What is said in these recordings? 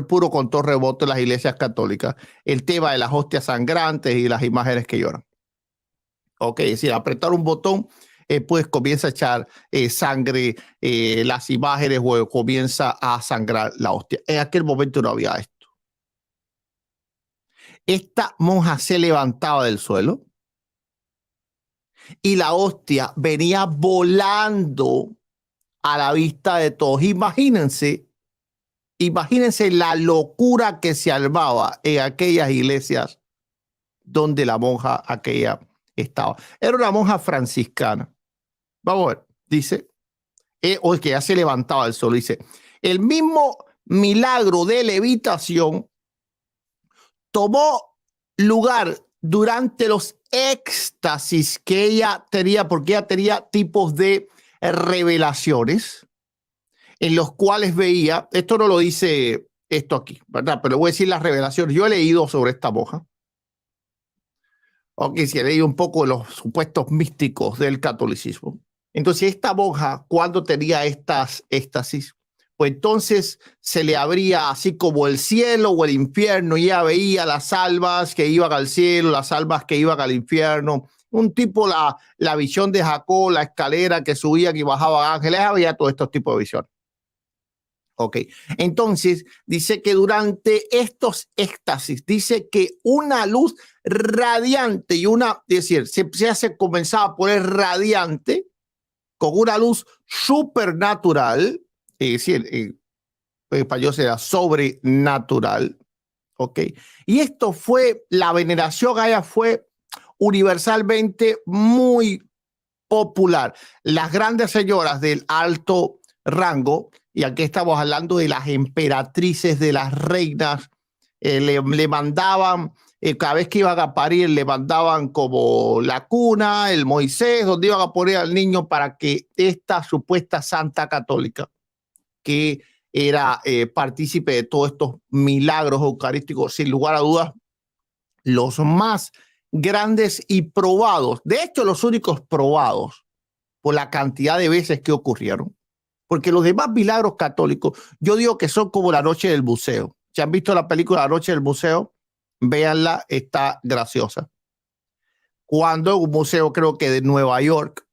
puro control remoto en las iglesias católicas, el tema de las hostias sangrantes y las imágenes que lloran. Ok, es decir, apretar un botón, pues comienza a echar sangre, las imágenes, o comienza a sangrar la hostia. En aquel momento no había esto. Esta monja se levantaba del suelo y la hostia venía volando a la vista de todos. Imagínense la locura que se armaba en aquellas iglesias donde la monja aquella estaba. Era una monja franciscana. Vamos a ver, dice, o que ya se levantaba del suelo, dice, el mismo milagro de levitación tomó lugar durante los éxtasis que ella tenía, porque ella tenía tipos de revelaciones en los cuales veía, esto no lo dice esto aquí, ¿verdad? Pero voy a decir las revelaciones. Yo he leído sobre esta monja. Ok, sí, he leído un poco de los supuestos místicos del catolicismo. Entonces, esta monja, cuando tenía estas éxtasis, pues entonces se le abría así como el cielo o el infierno, y ella veía las almas que iban al cielo, las almas que iban al infierno, un tipo la visión de Jacob, la escalera que subían y bajaban ángeles, había todos estos tipos de visiones. Ok, entonces dice que durante estos éxtasis, dice que una luz radiante y es decir, se comenzaba a poner radiante con una luz supernatural, es decir, español será sobrenatural, ok. Y esto fue, la veneración a ella fue universalmente muy popular. Las grandes señoras del alto rango, y aquí estamos hablando de las emperatrices, de las reinas, le mandaban, cada vez que iban a parir, le mandaban como la cuna, el Moisés, donde iban a poner al niño para que esta supuesta santa católica, que era partícipe de todos estos milagros eucarísticos, sin lugar a dudas, los más grandes y probados, de hecho los únicos probados por la cantidad de veces que ocurrieron, porque los demás milagros católicos, yo digo que son como la noche del buceo. Si han visto la película La noche del buceo, véanla, está graciosa. Cuando un museo, creo que de Nueva York,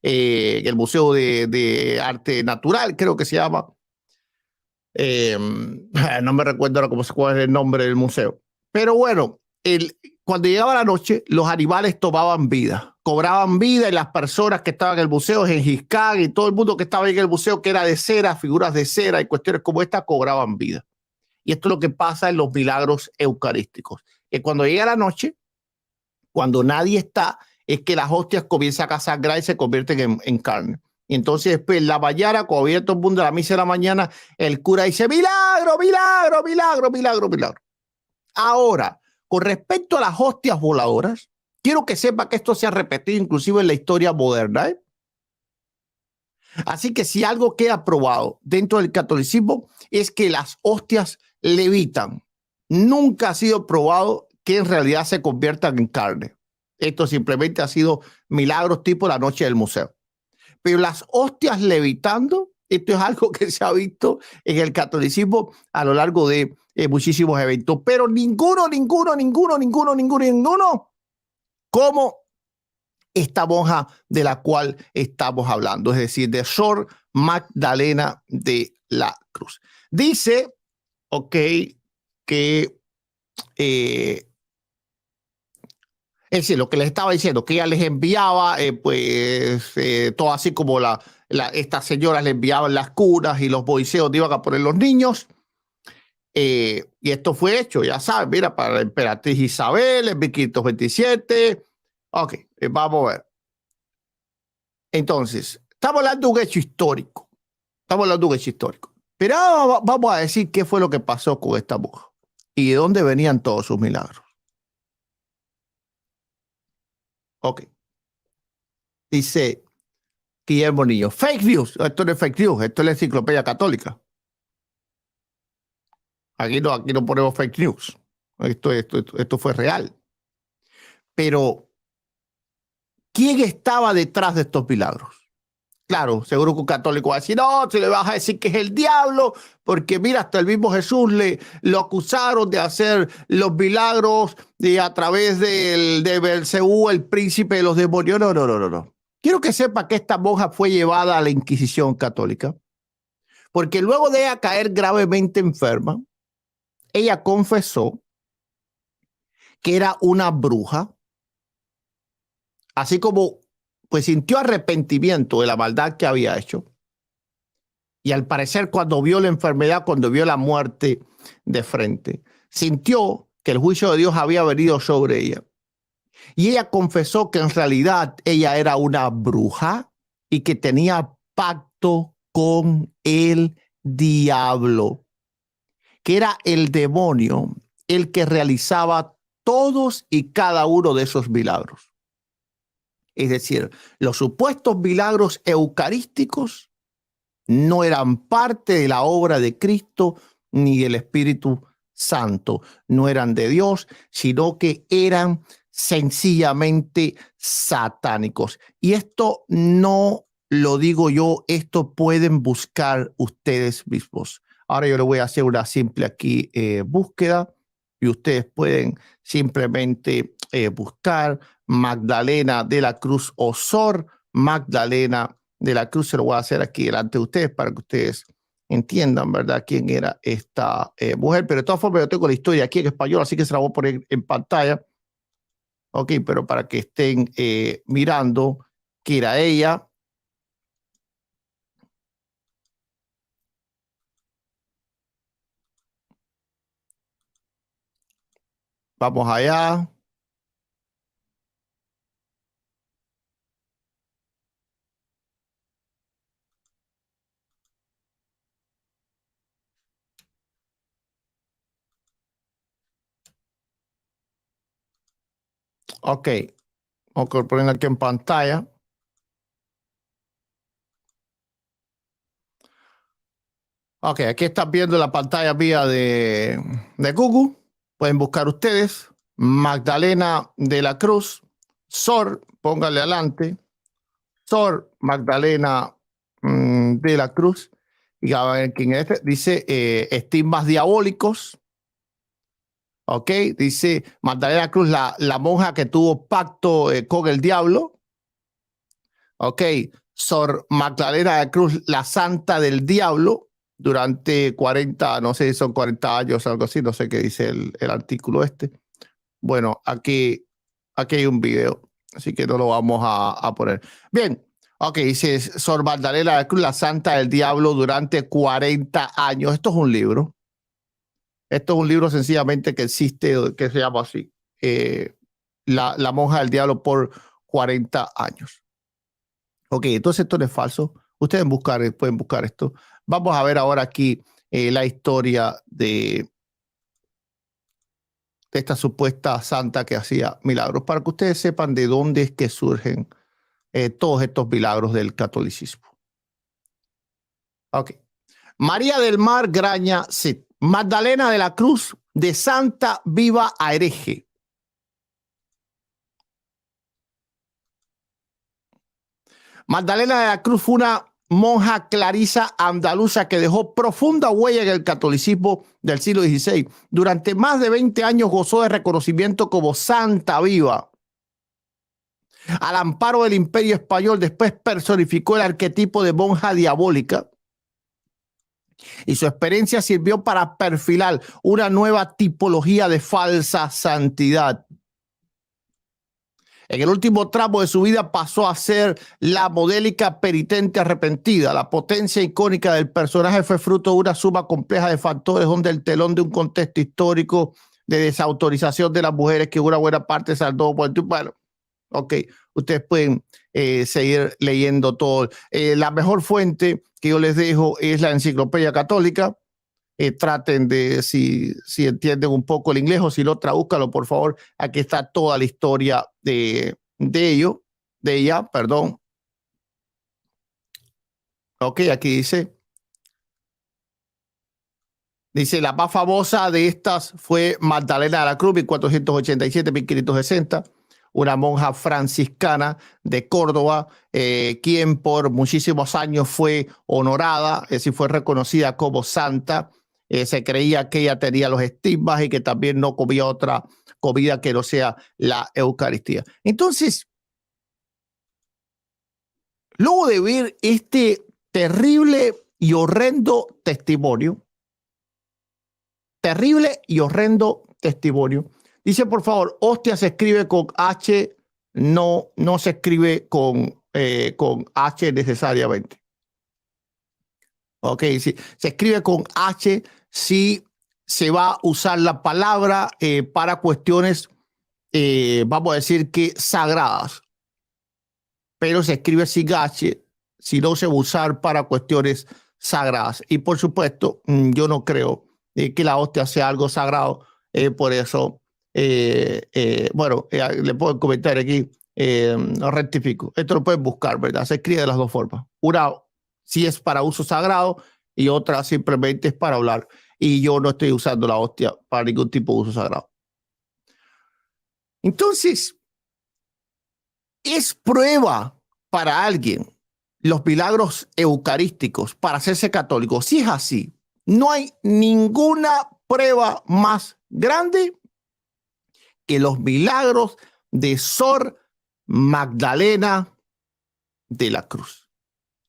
el Museo de Arte Natural, creo que se llama, no me recuerdo ahora cuál es el nombre del museo, pero bueno, cuando llegaba la noche, los animales tomaban vida, cobraban vida, y las personas que estaban en el museo, Gengis Khan y todo el mundo que estaba en el museo, que era de cera, figuras de cera y cuestiones como esta, cobraban vida. Y esto es lo que pasa en los milagros eucarísticos, que cuando llega la noche, cuando nadie está, es que las hostias comienzan a sangrar y se convierten en carne. Y entonces después la mañana, cuando viene todo el mundo a la misa de la mañana, el cura dice, milagro, milagro, milagro, milagro, milagro. Ahora, con respecto a las hostias voladoras, quiero que sepa que esto se ha repetido inclusive en la historia moderna, ¿eh? Así que si algo queda probado dentro del catolicismo es que las hostias levitan. Nunca ha sido probado que en realidad se conviertan en carne. Esto simplemente ha sido milagros tipo la noche del museo. Pero las hostias levitando, esto es algo que se ha visto en el catolicismo a lo largo de muchísimos eventos, pero ninguno como esta monja de la cual estamos hablando, es decir, de Sor Magdalena de la Cruz. Dice, ok, que es decir, lo que les estaba diciendo, que ella les enviaba, todo así como estas señoras le enviaban las curas y los boiseos iban a poner los niños. Y esto fue hecho, ya saben, mira, para la emperatriz Isabel en 1527. Ok, vamos a ver. Entonces, estamos hablando de un hecho histórico. Pero ahora vamos a decir qué fue lo que pasó con esta mujer y de dónde venían todos sus milagros. Ok. Dice Guillermo Niño, fake news. Esto no es fake news, esto es la enciclopedia católica. Aquí no ponemos fake news. Esto fue real. Pero, ¿quién estaba detrás de estos milagros? Claro, seguro que un católico va a decir, no, te le vas a decir que es el diablo, porque mira, hasta el mismo Jesús lo acusaron de hacer los milagros a través de Belcebú, el príncipe de los demonios. No, no, no, no, no. Quiero que sepa que esta monja fue llevada a la Inquisición católica, porque luego de ella caer gravemente enferma, ella confesó que era una bruja, así como pues sintió arrepentimiento de la maldad que había hecho. Y al parecer cuando vio la enfermedad, cuando vio la muerte de frente, sintió que el juicio de Dios había venido sobre ella. Y ella confesó que en realidad ella era una bruja y que tenía pacto con el diablo, que era el demonio el que realizaba todos y cada uno de esos milagros. Es decir, los supuestos milagros eucarísticos no eran parte de la obra de Cristo ni del Espíritu Santo. No eran de Dios, sino que eran sencillamente satánicos. Y esto no lo digo yo, esto pueden buscar ustedes mismos. Ahora yo le voy a hacer una simple aquí búsqueda y ustedes pueden simplemente buscar Magdalena de la Cruz Osor, Magdalena de la Cruz. Se lo voy a hacer aquí delante de ustedes para que ustedes entiendan, ¿verdad?, quién era esta mujer. Pero de todas formas yo tengo la historia aquí en español, así que se la voy a poner en pantalla. Ok, pero para que estén mirando que era ella. Vamos allá. Ok, vamos a poner aquí en pantalla. Ok, aquí están viendo la pantalla mía de Google. Pueden buscar ustedes Magdalena de la Cruz, Sor, póngale adelante, Sor Magdalena de la Cruz. Y a ver quién es este. Dice estigmas diabólicos. Ok, dice Magdalena Cruz, la monja que tuvo pacto con el diablo. Ok, Sor Magdalena de la Cruz, la santa del diablo, durante 40, no sé si son 40 años o algo así, no sé qué dice el artículo este. Bueno, aquí hay un video, así que no lo vamos a poner. Bien, ok, dice Sor Magdalena de la Cruz, la santa del diablo, durante 40 años. Esto es un libro. Esto es un libro sencillamente que existe, que se llama así, la monja del diablo por 40 años. Ok, entonces esto no es falso. Ustedes pueden buscar esto. Vamos a ver ahora aquí la historia de esta supuesta santa que hacía milagros, para que ustedes sepan de dónde es que surgen todos estos milagros del catolicismo. Ok. María del Mar Graña Cid, Magdalena de la Cruz, de Santa Viva a Hereje. Magdalena de la Cruz fue una monja clarisa andaluza que dejó profunda huella en el catolicismo del siglo XVI. Durante más de 20 años gozó de reconocimiento como santa viva. Al amparo del Imperio Español, después personificó el arquetipo de monja diabólica y su experiencia sirvió para perfilar una nueva tipología de falsa santidad. En el último tramo de su vida pasó a ser la modélica penitente arrepentida. La potencia icónica del personaje fue fruto de una suma compleja de factores donde el telón de un contexto histórico de desautorización de las mujeres que una buena parte saldó por el... Bueno, ok, ustedes pueden seguir leyendo todo. La mejor fuente que yo les dejo es la Enciclopedia Católica. Traten de, si entienden un poco el inglés o si no, tradúzcalo, por favor. Aquí está toda la historia de ella, perdón. Ok, aquí dice, la más famosa de estas fue Magdalena de la Cruz, 1487-1560, una monja franciscana de Córdoba, quien por muchísimos años fue honorada, es decir, fue reconocida como santa. Se creía que ella tenía los estigmas y que también no comía otra comida que no sea la Eucaristía. Entonces, luego de ver este terrible y horrendo testimonio, dice, por favor, hostia se escribe con H, no se escribe con H necesariamente. Ok, sí, se escribe con H si se va a usar la palabra para cuestiones, vamos a decir que sagradas, pero se escribe sin H si no se va a usar para cuestiones sagradas. Y por supuesto, yo no creo que la hostia sea algo sagrado, por eso, bueno, le puedo comentar aquí, rectifico. Esto lo pueden buscar, ¿verdad? Se escribe de las dos formas. Una, si es para uso sagrado, y otra simplemente es para hablar. Y yo no estoy usando la hostia para ningún tipo de uso sagrado. Entonces, es prueba para alguien los milagros eucarísticos para hacerse católico. Si es así, no hay ninguna prueba más grande que los milagros de Sor Magdalena de la Cruz.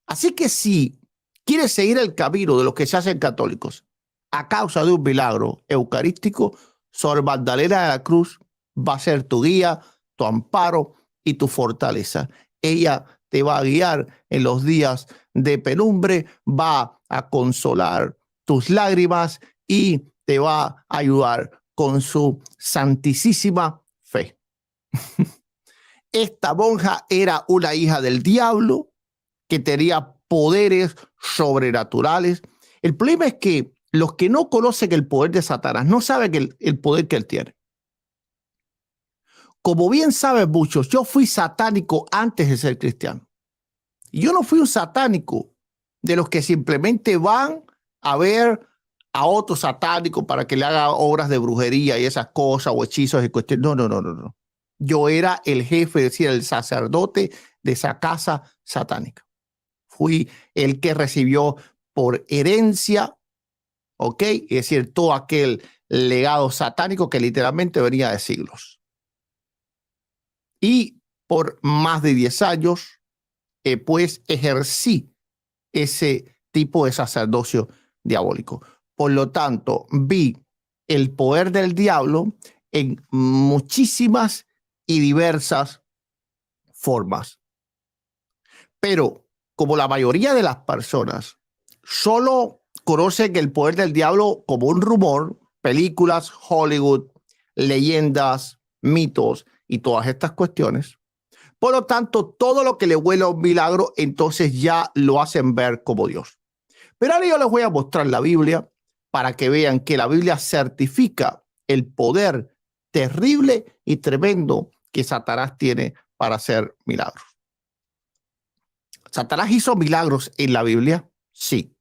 Así que si quieres seguir el camino de los que se hacen católicos a causa de un milagro eucarístico, Sor Magdalena de la Cruz va a ser tu guía, tu amparo y tu fortaleza. Ella te va a guiar en los días de penumbre, va a consolar tus lágrimas y te va a ayudar con su santísima fe. Esta monja era una hija del diablo que tenía poderes sobrenaturales. El problema es que los que no conocen el poder de Satanás no saben el poder que él tiene. Como bien saben muchos, yo fui satánico antes de ser cristiano. Y yo no fui un satánico de los que simplemente van a ver a otro satánico para que le haga obras de brujería y esas cosas o hechizos y cuestiones. No. Yo era el jefe, es decir, el sacerdote de esa casa satánica. Fui el que recibió por herencia, ¿ok? Es decir, todo aquel legado satánico que literalmente venía de siglos. Y por más de 10 años, pues ejercí ese tipo de sacerdocio diabólico. Por lo tanto, vi el poder del diablo en muchísimas y diversas formas. Pero como la mayoría de las personas solo conocen el poder del diablo como un rumor, películas, Hollywood, leyendas, mitos y todas estas cuestiones, por lo tanto, todo lo que le huele a un milagro, entonces ya lo hacen ver como Dios. Pero ahora yo les voy a mostrar la Biblia para que vean que la Biblia certifica el poder terrible y tremendo que Satanás tiene para hacer milagros. ¿Satanás hizo milagros en la Biblia? Sí.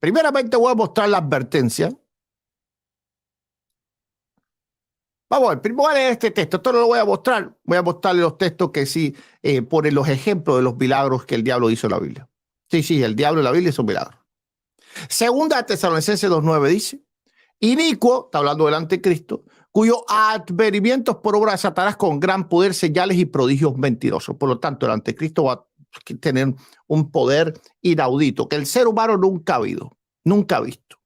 Primeramente voy a mostrar la advertencia. Vamos a ver, primero voy a leer este texto. Esto no lo voy a mostrar. Voy a mostrarle los textos que sí ponen los ejemplos de los milagros que el diablo hizo en la Biblia. Sí, el diablo en la Biblia hizo un milagro. Segunda de Tesalonicenses 2:9 dice, inicuo, está hablando del anticristo, cuyos advenimientos por obra de Satanás con gran poder, señales y prodigios mentirosos. Por lo tanto, el anticristo va a tener un poder inaudito que el ser humano nunca ha visto.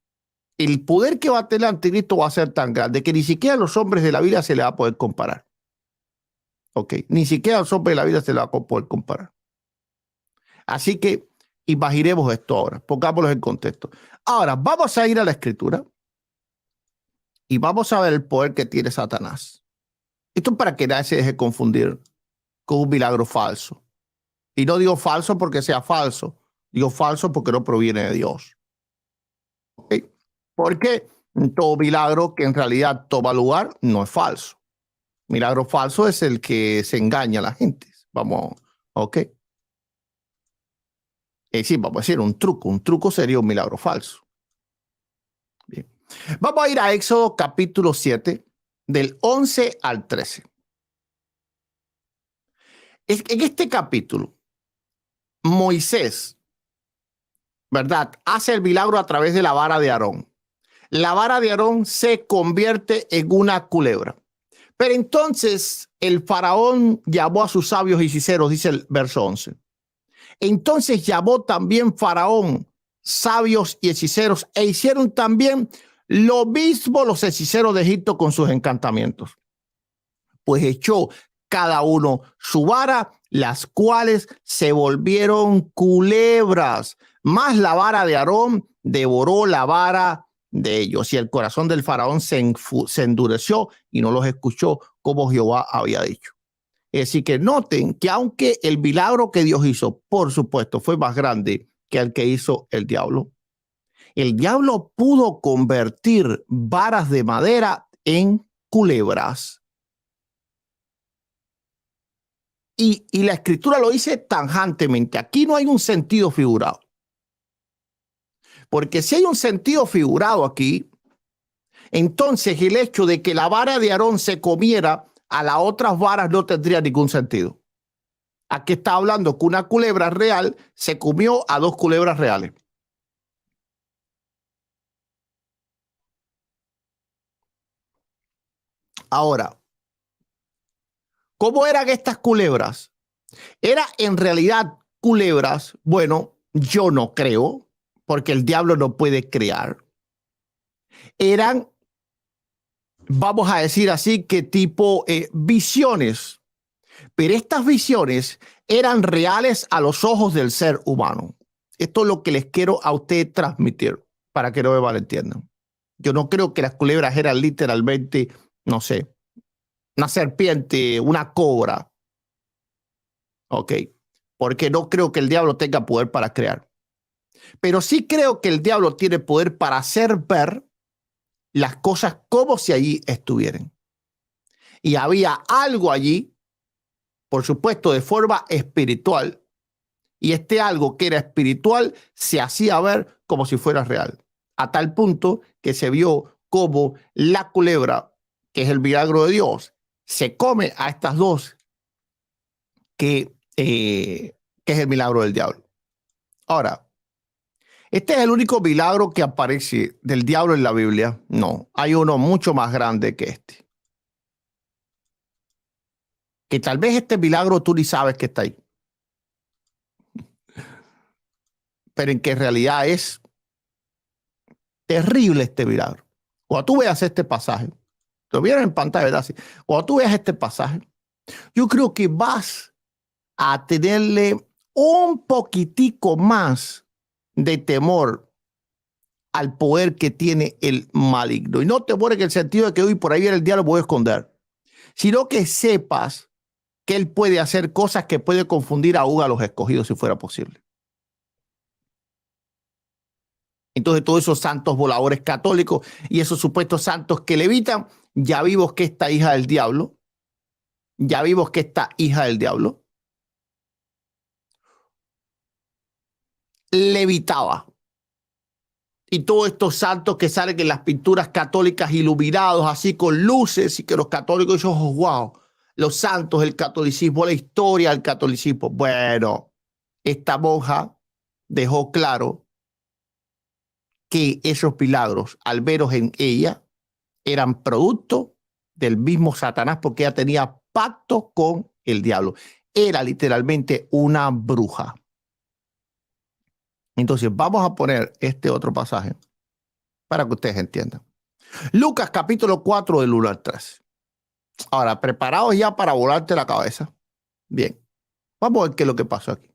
El poder que va a tener el anticristo va a ser tan grande que ni siquiera a los hombres de la Biblia se le va a poder comparar. Ok, ni siquiera a los hombres de la Biblia se le va a poder comparar. Así que imaginemos esto ahora, pongámoslo en contexto. Ahora, vamos a ir a la Escritura y vamos a ver el poder que tiene Satanás. Esto es para que nadie se deje confundir con un milagro falso. Y no digo falso porque sea falso, digo falso porque no proviene de Dios. ¿Okay? Porque todo milagro que en realidad toma lugar no es falso. Milagro falso es el que se engaña a la gente. Vamos, ¿ok? Es decir, vamos a decir un truco. Un truco sería un milagro falso. Bien. Vamos a ir a Éxodo capítulo 7, del 11 al 13. En este capítulo, Moisés, ¿verdad?, hace el milagro a través de la vara de Aarón. La vara de Aarón se convierte en una culebra. Pero entonces el faraón llamó a sus sabios y hechiceros, dice el verso 11. Entonces llamó también faraón sabios y hechiceros e hicieron también lo mismo los hechiceros de Egipto con sus encantamientos. Pues echó cada uno su vara, las cuales se volvieron culebras. Más la vara de Aarón devoró la vara de ellos. Y el corazón del faraón se endureció y no los escuchó como Jehová había dicho. Es decir, que noten que aunque el milagro que Dios hizo, por supuesto, fue más grande que el que hizo el diablo pudo convertir varas de madera en culebras. Y la escritura lo dice tajantemente. Aquí no hay un sentido figurado. Porque si hay un sentido figurado aquí, entonces el hecho de que la vara de Aarón se comiera a las otras varas no tendría ningún sentido. Aquí está hablando que una culebra real se comió a dos culebras reales. Ahora, ¿cómo eran estas culebras? ¿Era en realidad culebras? Bueno, yo no creo, porque el diablo no puede crear. Eran, vamos a decir así, que tipo visiones. Pero estas visiones eran reales a los ojos del ser humano. Esto es lo que les quiero a ustedes transmitir para que no me malentiendan. Yo no creo que las culebras eran literalmente, no sé, una serpiente, una cobra. Ok, porque no creo que el diablo tenga poder para crear. Pero sí creo que el diablo tiene poder para hacer ver las cosas como si allí estuvieran. Y había algo allí, por supuesto, de forma espiritual. Y este algo que era espiritual se hacía ver como si fuera real. A tal punto que se vio como la culebra, que es el milagro de Dios, se come a estas dos que es el milagro del diablo. Ahora, ¿este es el único milagro que aparece del diablo en la Biblia? No, hay uno mucho más grande que este. Que tal vez este milagro tú ni sabes que está ahí. Pero en que en realidad es terrible este milagro. Cuando tú veas este pasaje, lo vieron en pantalla, ¿verdad? Sí. Cuando tú veas este pasaje, yo creo que vas a tenerle un poquitico más de temor al poder que tiene el maligno. Y no temor en el sentido de que hoy por ahí viene el diablo, voy a esconder, sino que sepas que él puede hacer cosas que puede confundir aún a los escogidos si fuera posible. Entonces todos esos santos voladores católicos y esos supuestos santos que levitan, ya vimos que esta hija del diablo, levitaba. Y todos estos santos que salen en las pinturas católicas iluminados así con luces y que los católicos dicen, oh, wow, los santos, el catolicismo, la historia del catolicismo. Bueno, esta monja dejó claro que esos milagros, al veros en ella, eran producto del mismo Satanás porque ella tenía pacto con el diablo. Era literalmente una bruja. Entonces vamos a poner este otro pasaje para que ustedes entiendan. Lucas capítulo 4 del 1 al 3. Ahora, preparados ya para volarte la cabeza. Bien, vamos a ver qué es lo que pasó aquí.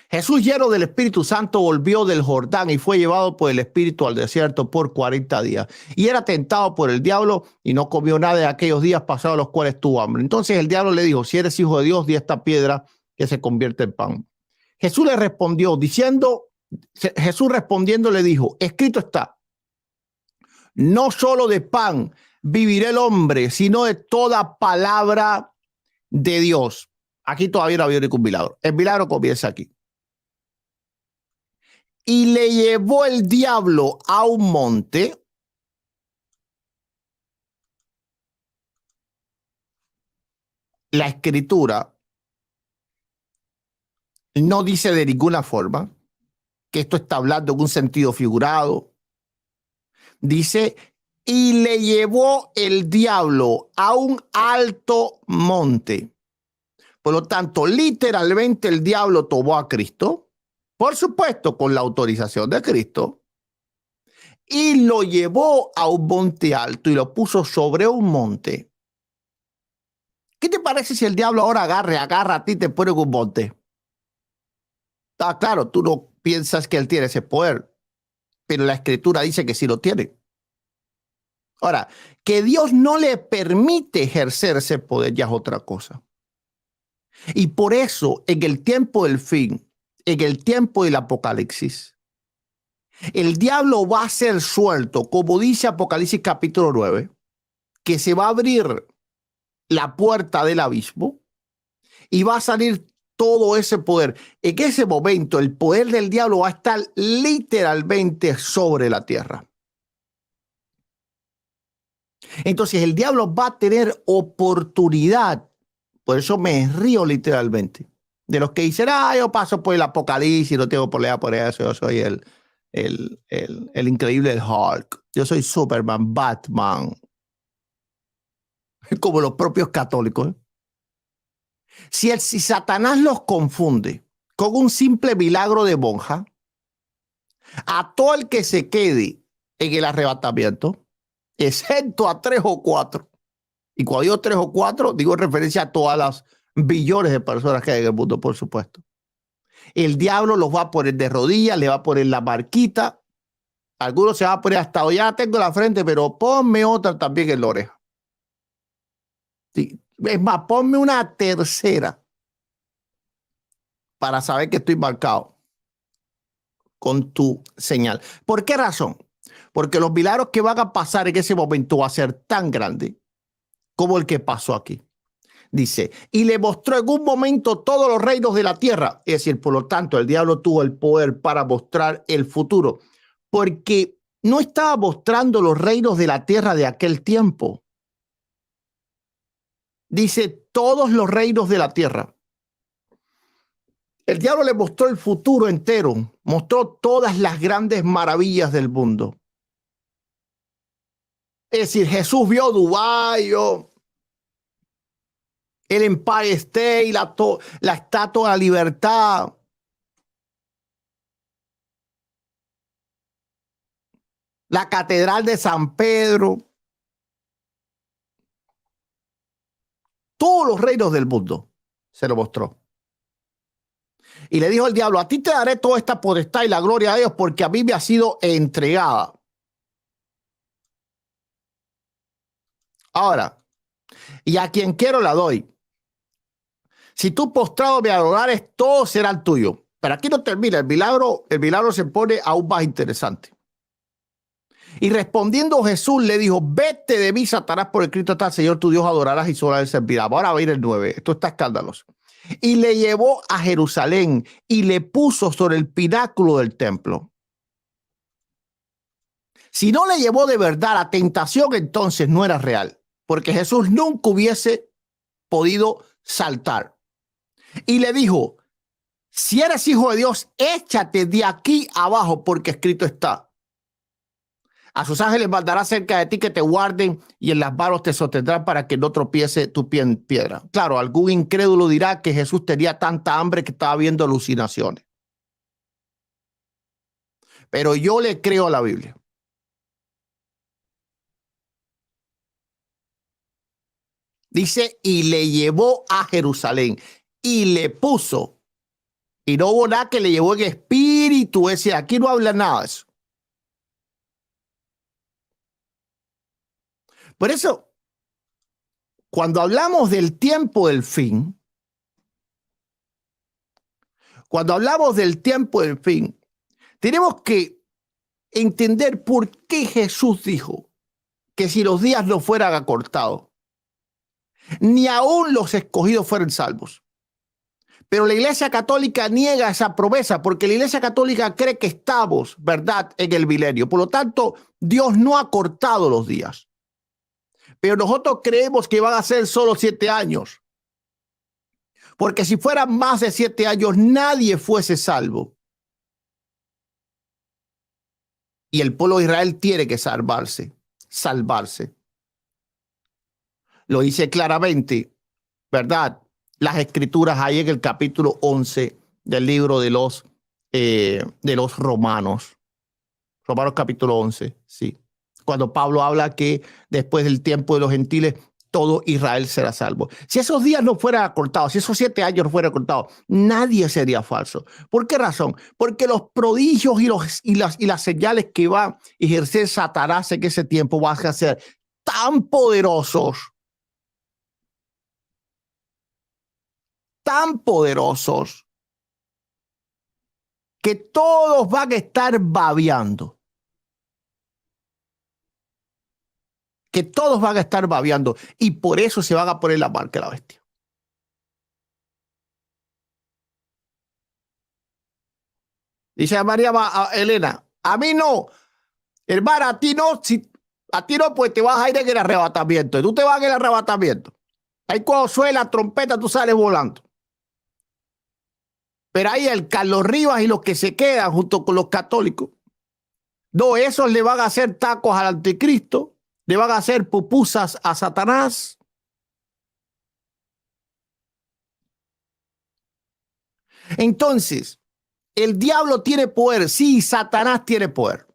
Jesús, lleno del Espíritu Santo, volvió del Jordán y fue llevado por el Espíritu al desierto por 40 días. Y era tentado por el diablo y no comió nada de aquellos días pasados los cuales tuvo hambre. Entonces el diablo le dijo, si eres hijo de Dios, di a esta piedra que se convierte en pan. Jesús le respondió Jesús respondiendo le dijo, escrito está, no solo de pan vivirá el hombre, sino de toda palabra de Dios. Aquí todavía no había ningún milagro. El milagro comienza aquí. Y le llevó el diablo a un monte la escritura No dice de ninguna forma que esto está hablando en un sentido figurado. Dice, y le llevó el diablo a un alto monte. Por lo tanto, literalmente el diablo tomó a Cristo, por supuesto, con la autorización de Cristo, y lo llevó a un monte alto y lo puso sobre un monte. ¿Qué te parece si el diablo ahora agarra a ti y te pone en un monte? Ah, claro, tú no piensas que él tiene ese poder, pero la escritura dice que sí lo tiene. Ahora, que Dios no le permite ejercer ese poder ya es otra cosa. Y por eso, en el tiempo del fin, en el tiempo del Apocalipsis, el diablo va a ser suelto, como dice Apocalipsis capítulo 9, que se va a abrir la puerta del abismo y va a salir todo ese poder. En ese momento, el poder del diablo va a estar literalmente sobre la tierra. Entonces, el diablo va a tener oportunidad. Por eso me río literalmente de los que dicen, yo paso por el apocalipsis, no tengo problema por eso, yo soy el increíble Hulk, yo soy Superman, Batman, como los propios católicos. Si Satanás los confunde con un simple milagro de monja, a todo el que se quede en el arrebatamiento, excepto a 3 o 4, y cuando digo 3 o 4, digo en referencia a todas las billones de personas que hay en el mundo, por supuesto. El diablo los va a poner de rodillas, le va a poner la marquita. Algunos se van a poner hasta, ya tengo la frente, pero ponme otra también en la oreja. Sí. Es más, ponme una tercera para saber que estoy marcado con tu señal. ¿Por qué razón? Porque los milagros que van a pasar en ese momento va a ser tan grande como el que pasó aquí. Dice, y le mostró en un momento todos los reinos de la tierra. Es decir, por lo tanto, el diablo tuvo el poder para mostrar el futuro, porque no estaba mostrando los reinos de la tierra de aquel tiempo. Dice, todos los reinos de la tierra. El diablo le mostró el futuro entero, mostró todas las grandes maravillas del mundo. Es decir, Jesús vio Dubái, el Empire State, la Estatua de la Libertad. La Catedral de San Pedro. Todos los reinos del mundo se lo mostró. Y le dijo al diablo, a ti te daré toda esta potestad y la gloria de Dios porque a mí me ha sido entregada. Ahora, y a quien quiero la doy. Si tú postrado me adorares, todo será tuyo. Pero aquí no termina, el milagro se pone aún más interesante. Y respondiendo Jesús le dijo, vete de mí, Satanás, por escrito está, Señor tu Dios adorarás y solo a él servirás. Ahora va a ir el 9, esto está escandaloso. Y le llevó a Jerusalén y le puso sobre el pináculo del templo. Si no le llevó de verdad la tentación, entonces no era real, porque Jesús nunca hubiese podido saltar. Y le dijo, si eres hijo de Dios, échate de aquí abajo, porque escrito está. A sus ángeles mandará cerca de ti que te guarden y en las manos te sostendrán para que no tropiece tu pie en piedra. Claro, algún incrédulo dirá que Jesús tenía tanta hambre que estaba viendo alucinaciones. Pero yo le creo a la Biblia. Dice, y le llevó a Jerusalén y le puso. Y no hubo nada que le llevó en espíritu. Ese aquí no habla nada de eso. Por eso, cuando hablamos del tiempo del fin, tenemos que entender por qué Jesús dijo que si los días no fueran acortados, ni aún los escogidos fueran salvos. Pero la Iglesia Católica niega esa promesa porque la Iglesia Católica cree que estamos, ¿verdad?, en el milenio. Por lo tanto, Dios no ha cortado los días. Pero nosotros creemos que van a ser solo 7 años. Porque si fueran más de 7 años, nadie fuese salvo. Y el pueblo de Israel tiene que salvarse. Lo dice claramente, ¿verdad? Las escrituras ahí en el capítulo 11 del libro de los Romanos. Romanos capítulo 11, sí. Cuando Pablo habla que después del tiempo de los gentiles, todo Israel será salvo. Si esos días no fueran acortados, si esos 7 años no fueran acortados, nadie sería falso. ¿Por qué razón? Porque los prodigios y las señales que va a ejercer Satanás en ese tiempo van a ser tan poderosos, que todos van a estar babeando. Que todos van a estar babeando y por eso se van a poner la marca de la bestia. Dice a María Elena, a mí no, hermana, a ti no, pues te vas a ir en el arrebatamiento. Tú te vas en el arrebatamiento. Ahí cuando suena la trompeta, tú sales volando. Pero ahí el Carlos Rivas y los que se quedan junto con los católicos, no, esos le van a hacer tacos al anticristo, le van a hacer pupusas a Satanás. Entonces, el diablo tiene poder, sí, Satanás tiene poder.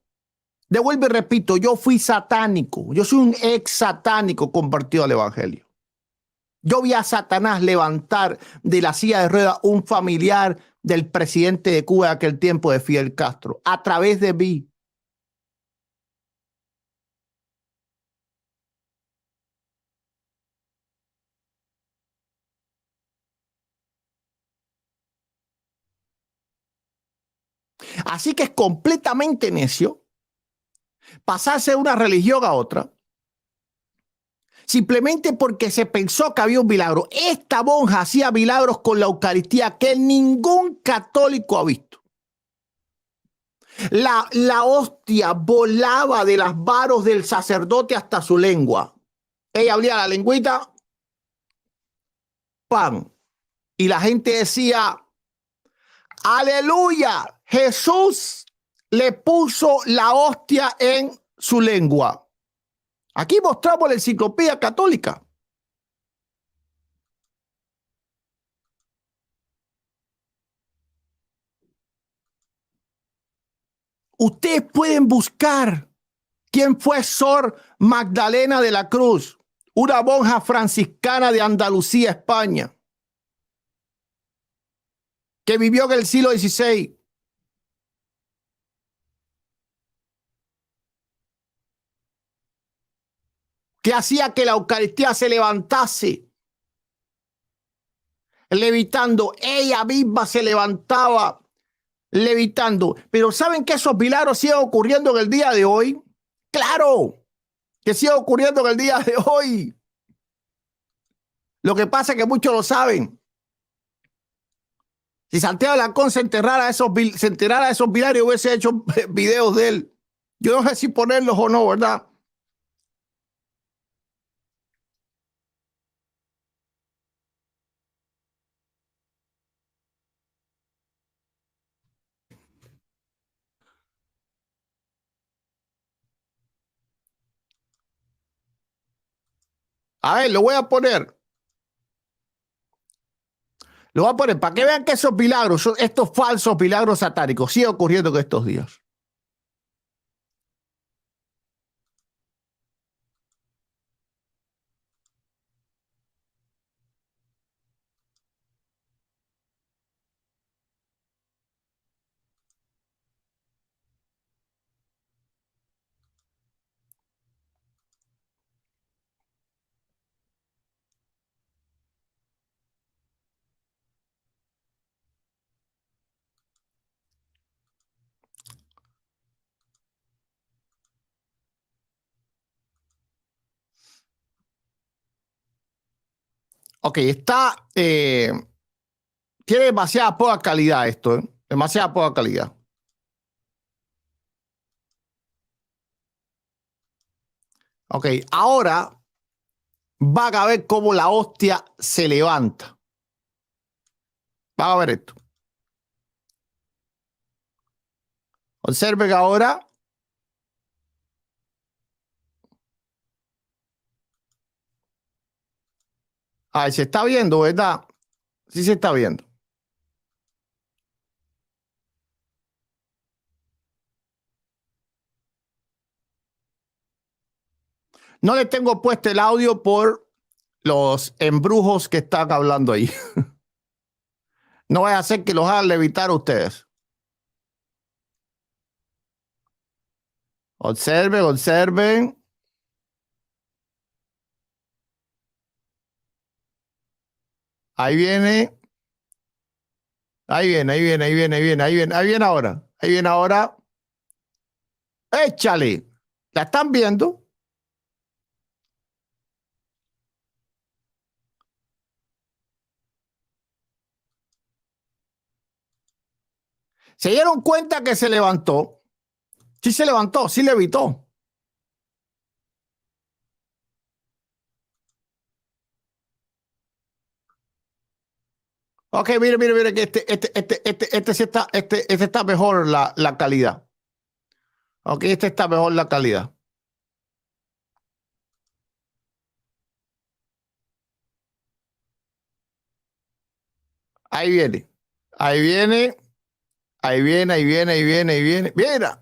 De vuelvo y repito, yo fui satánico, yo soy un ex satánico convertido al evangelio. Yo vi a Satanás levantar de la silla de ruedas un familiar del presidente de Cuba de aquel tiempo, de Fidel Castro, a través de mí. Así que es completamente necio pasarse de una religión a otra simplemente porque se pensó que había un milagro. Esta monja hacía milagros con la Eucaristía que ningún católico ha visto. La hostia volaba de las manos del sacerdote hasta su lengua. Ella abría la lengüita, ¡pam! Y la gente decía, ¡aleluya! Jesús le puso la hostia en su lengua. Aquí mostramos la enciclopedia católica. Ustedes pueden buscar quién fue Sor Magdalena de la Cruz, una monja franciscana de Andalucía, España, que vivió en el siglo XVI. Que hacía que la Eucaristía se levantase, levitando. Ella misma se levantaba levitando. Pero ¿saben que esos milagros siguen ocurriendo en el día de hoy? Claro que sigue ocurriendo en el día de hoy. Lo que pasa es que muchos lo saben. Si Santiago Alarcón se enterara de esos milagros, hubiese hecho videos de él. Yo no sé si ponerlos o no, ¿verdad? A ver, lo voy a poner. Lo voy a poner para que vean que esos milagros, estos falsos milagros satánicos, siguen ocurriendo en estos días. Ok, tiene demasiada poca calidad esto, ¿eh? Demasiada poca calidad. Ok, ahora van a ver cómo la hostia se levanta. Vamos a ver esto. Observen ahora. Ahí se está viendo, ¿verdad? Sí se está viendo. No le tengo puesto el audio por los embrujos que están hablando ahí. No voy a hacer que los hagan levitar a ustedes. Observen, observen. Ahí viene. Ahí viene, ahí viene, ahí viene, ahí viene, ahí viene, ahí viene ahora. Ahí viene ahora. Échale. ¿La están viendo? ¿Se dieron cuenta que se levantó? Sí se levantó, sí levitó. Ok, mire, mire, mire, que este está mejor la calidad. Ok, este está mejor la calidad. Ahí viene. Ahí viene. Ahí viene, ahí viene, ahí viene, ahí viene. Mira.